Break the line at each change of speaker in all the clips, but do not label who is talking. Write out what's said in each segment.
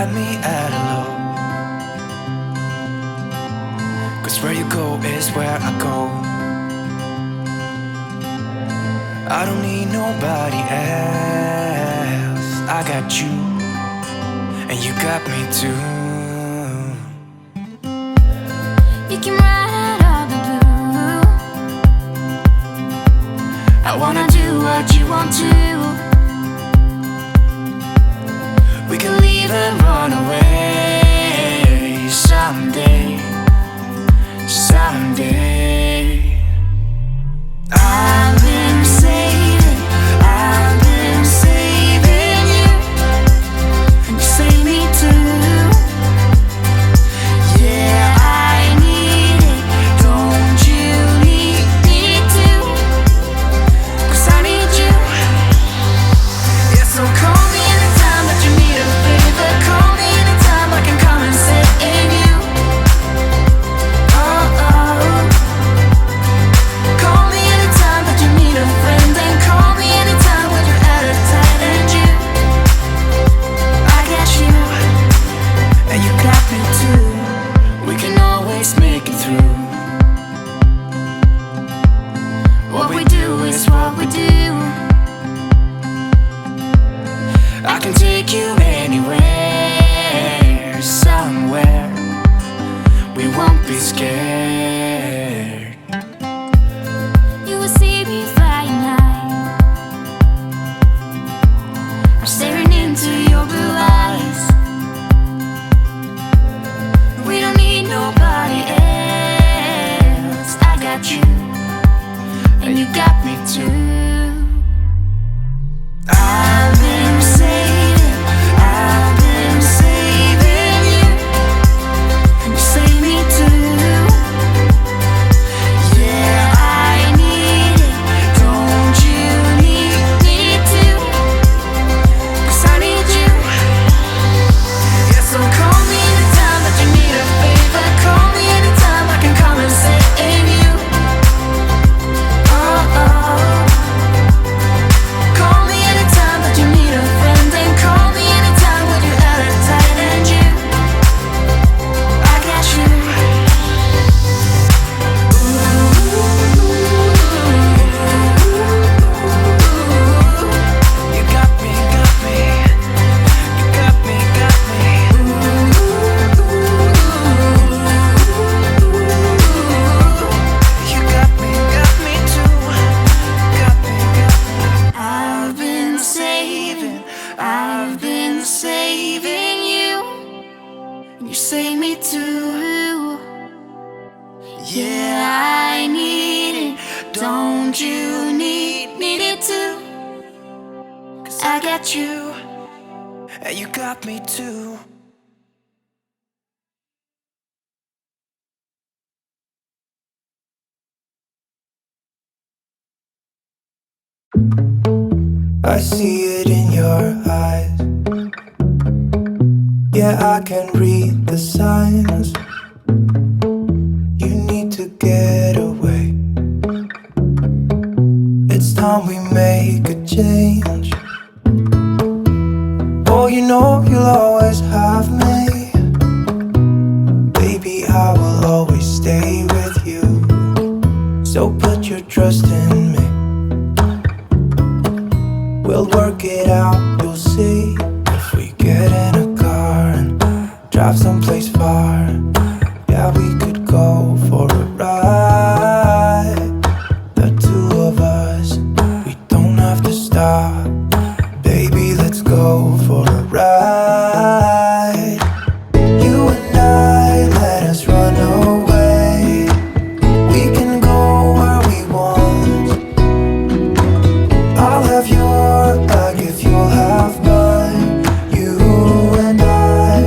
got me at a low. 'Cause where you go is where I go. I don't need nobody else. I got you, and you got me too.
You can ride all the blue. I wanna do what you want to. We can leave and run away someday, someday. I've been saving you, and you save me too. Yeah, I need it, don't you need me too? 'Cause I need you. Yeah, so call me anytime that you need a favor. Call me anytime I can come and save you. Oh, oh. Call me anytime that you need a friend. And call me anytime when you're at a tight end. You, I got you,
And you got me too.
we can always make it through. What we do is what we do. I can take you anywhere, somewhere. We won't be scared. You will see me flying high. I'm staring into your blue eyes. We don't need nobody else. I got you, and you got me too. I've been saving you, and you save me too. Yeah, I need it, don't you need me too? 'Cause I need you. Yeah, so call me anytime that you need a favor. Call me anytime I can come and save you. Oh, oh. Call me anytime that you need a friend. And call me anytime when you're at a tight end. You, I got you.
You got me, got me. You got me, got me. You got me too. Got me, got me.
I've been saving you, and you save me too. Yeah, I need it, don't you need it too? 'Cause I got you.
And you got me too. I see it in your eyes. Yeah, I can read the signs. You need to get away. It's time we make a change. Oh, you know you'll always have me. Baby, I will always stay with you. So put your trust in me. We'll work it out, you'll see. If we get in a car and drive someplace far, yeah, we could go for a ride. The two of us, we don't have to stop. Baby, let's go for a ride. You and I, let us run away. We can go where we want. I'll have your back if you'll have mine. You and I,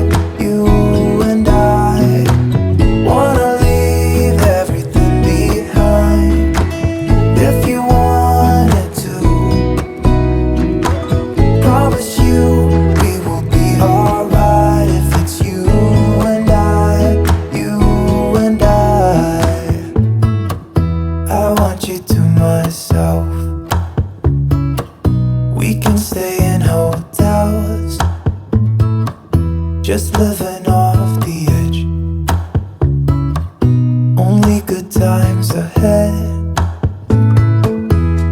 times ahead.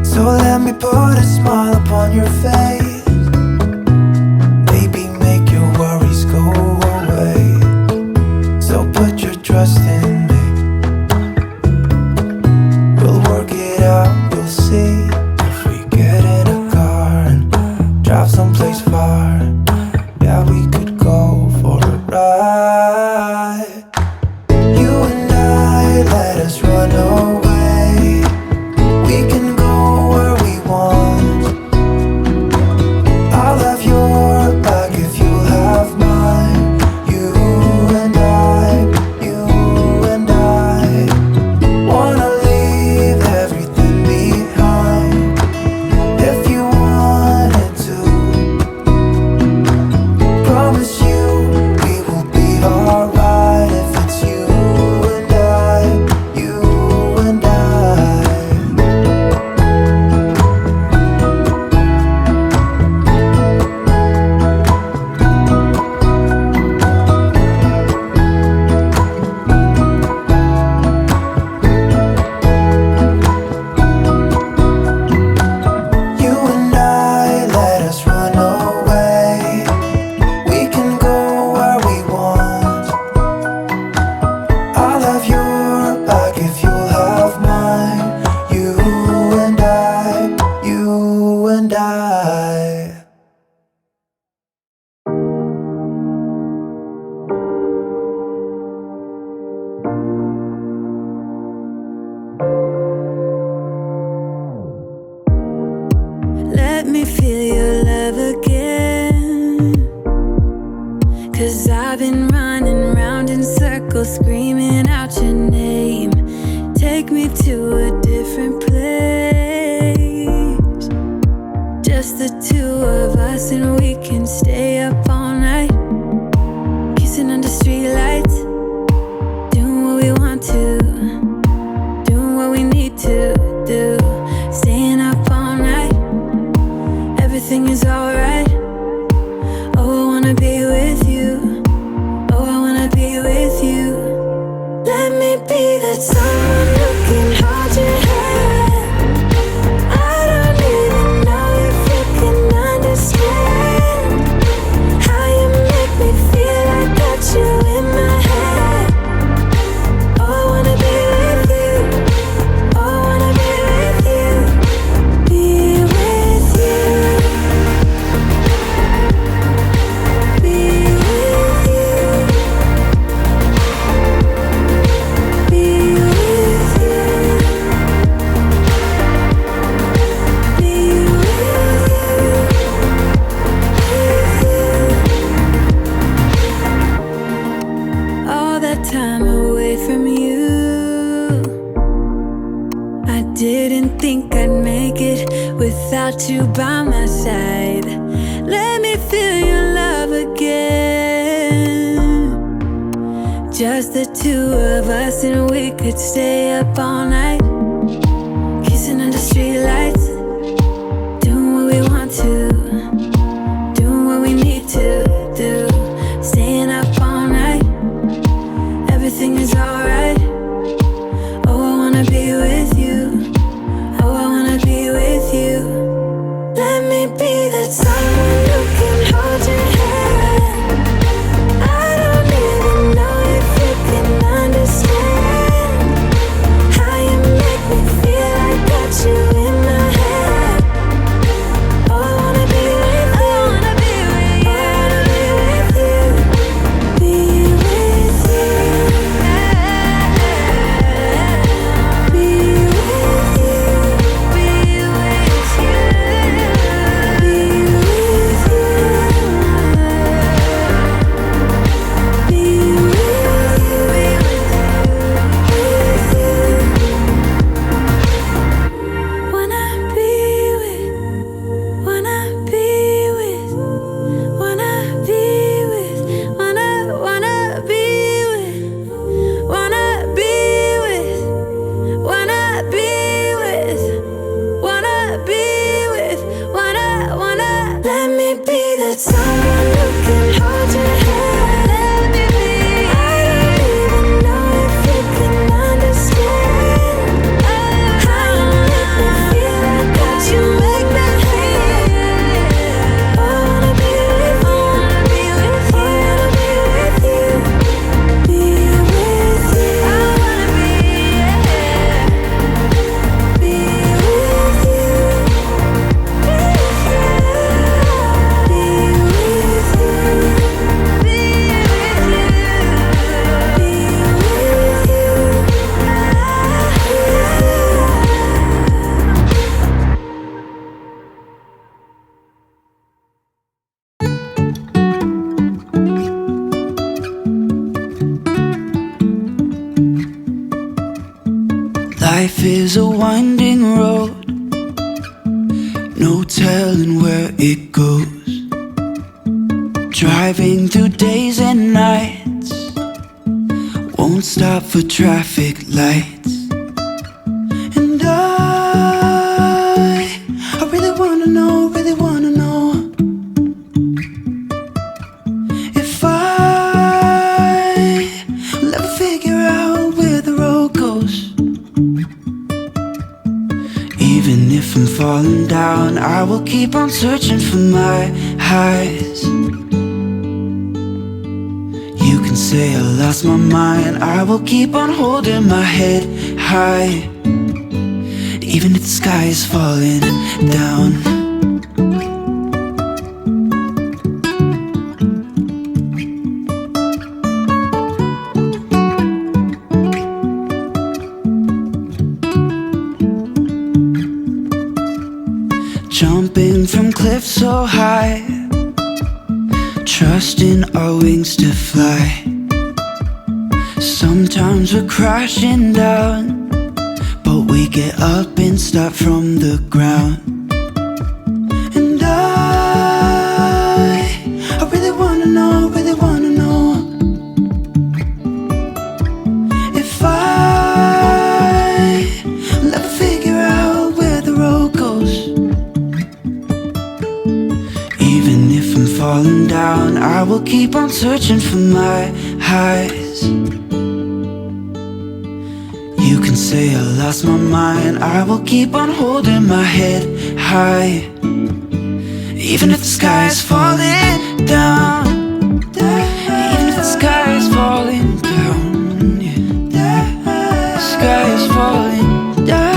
So let me put a smile upon your face. Maybe make your worries go away. So put your trust in me. We'll work it out, you'll see. If we get in a car and drive someplace far, yeah, we could go for a ride. You and I, let us run away. We can go where we want. I'll have your back if you'll have mine. You and I wanna leave everything behind. If you wanted to, promise you we will be alright. If it's you and I, you and I. You and I, let us run away. We can go where we want. I'll have your back if you'll have mine. You and I, you and I.
Let me feel your love again. 'Cause I've been running round in circles, screaming out your name. Take me to a different place. Just the two of us, and we can stay up all night, kissing under streetlights, doing what we want to, doing what we need to do, staying up all night. Everything is alright. Oh, I wanna be with you. Oh, I wanna be with you. Let me be that someone who can hold your hand. I don't even know if you can understand how you make me feel. I got you in my head. Oh, I wanna be with you. Oh, I wanna be with you. Be with you. Be with you. Be with you. Be with you. All that time away from you, I didn't think I'd make it without you by my side. Let me feel your love again. Just the two of us, and we could stay up all night, kissing under streetlights, doing what we want to, doing what we need to do, staying up all night. Everything is alright. Oh, I wanna be with you. Oh, I wanna be with you. Let me be that someone who can hold your hand. I don't even know if you can understand how you make me feel. I got you in my head. Oh, I wanna be with you. I wanna be with you. I wanna be with you. Be with you. Be
Life is a winding road, no telling where it goes. Driving through days and nights, won't stop for traffic lights. And I really wanna know, if I'll ever figure out where the road goes. Even if I'm falling down, I will keep on searching for my highs. You can say I lost my mind, I will keep on holding my head high. Even if the sky is falling down. Jumping from cliffs so high, trusting our wings to fly. Sometimes we're crashing down, but we get up and start from the ground. And I really wanna know, if I'll ever figure out where the road goes. Even if I'm falling down, I will keep on searching for my highs. You can say I lost my mind, I will keep on holding my head high. Even if the sky is falling down, even if the sky is falling down, yeah. The sky is falling down.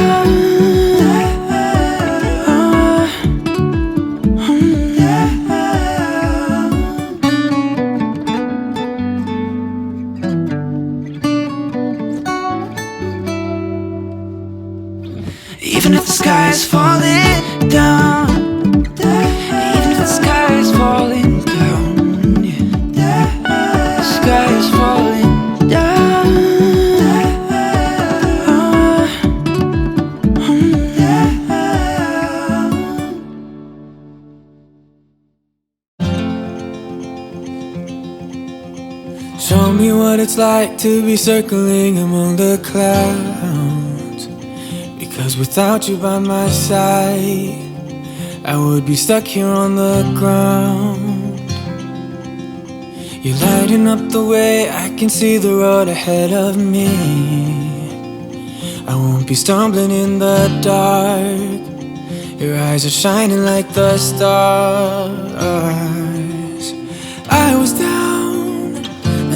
Even if the sky is falling down, even if the sky is falling down, yeah. The sky is falling down.
Show me what it's like to be circling among the clouds. Because without you by my side, I would be stuck here on the ground. You're lighting up the way, I can see the road ahead of me. I won't be stumbling in the dark. Your eyes are shining like the stars. I was down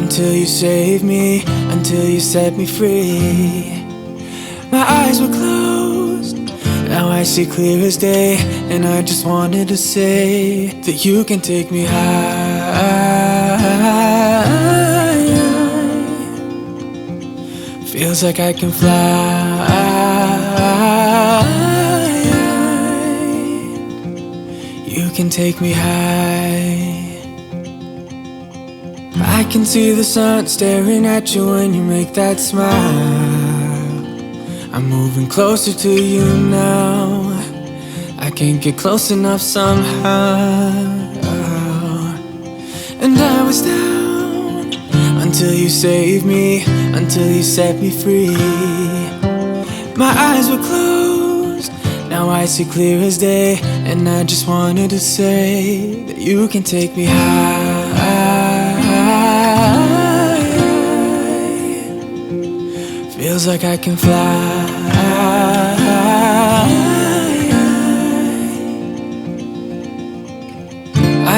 until you saved me, until you set me free. My eyes were closed, now I see clear as day. And I just wanted to say that you can take me high. Feels like I can fly. You can take me high. I can see the sun staring at you when you make that smile. I'm moving closer to you now. I can't get close enough somehow. And I was down until you saved me, until you set me free. My eyes were closed, now I see clear as day. And I just wanted to say that you can take me high. Feels like I can fly.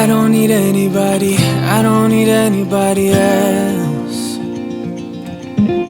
I don't need anybody, I don't need anybody else.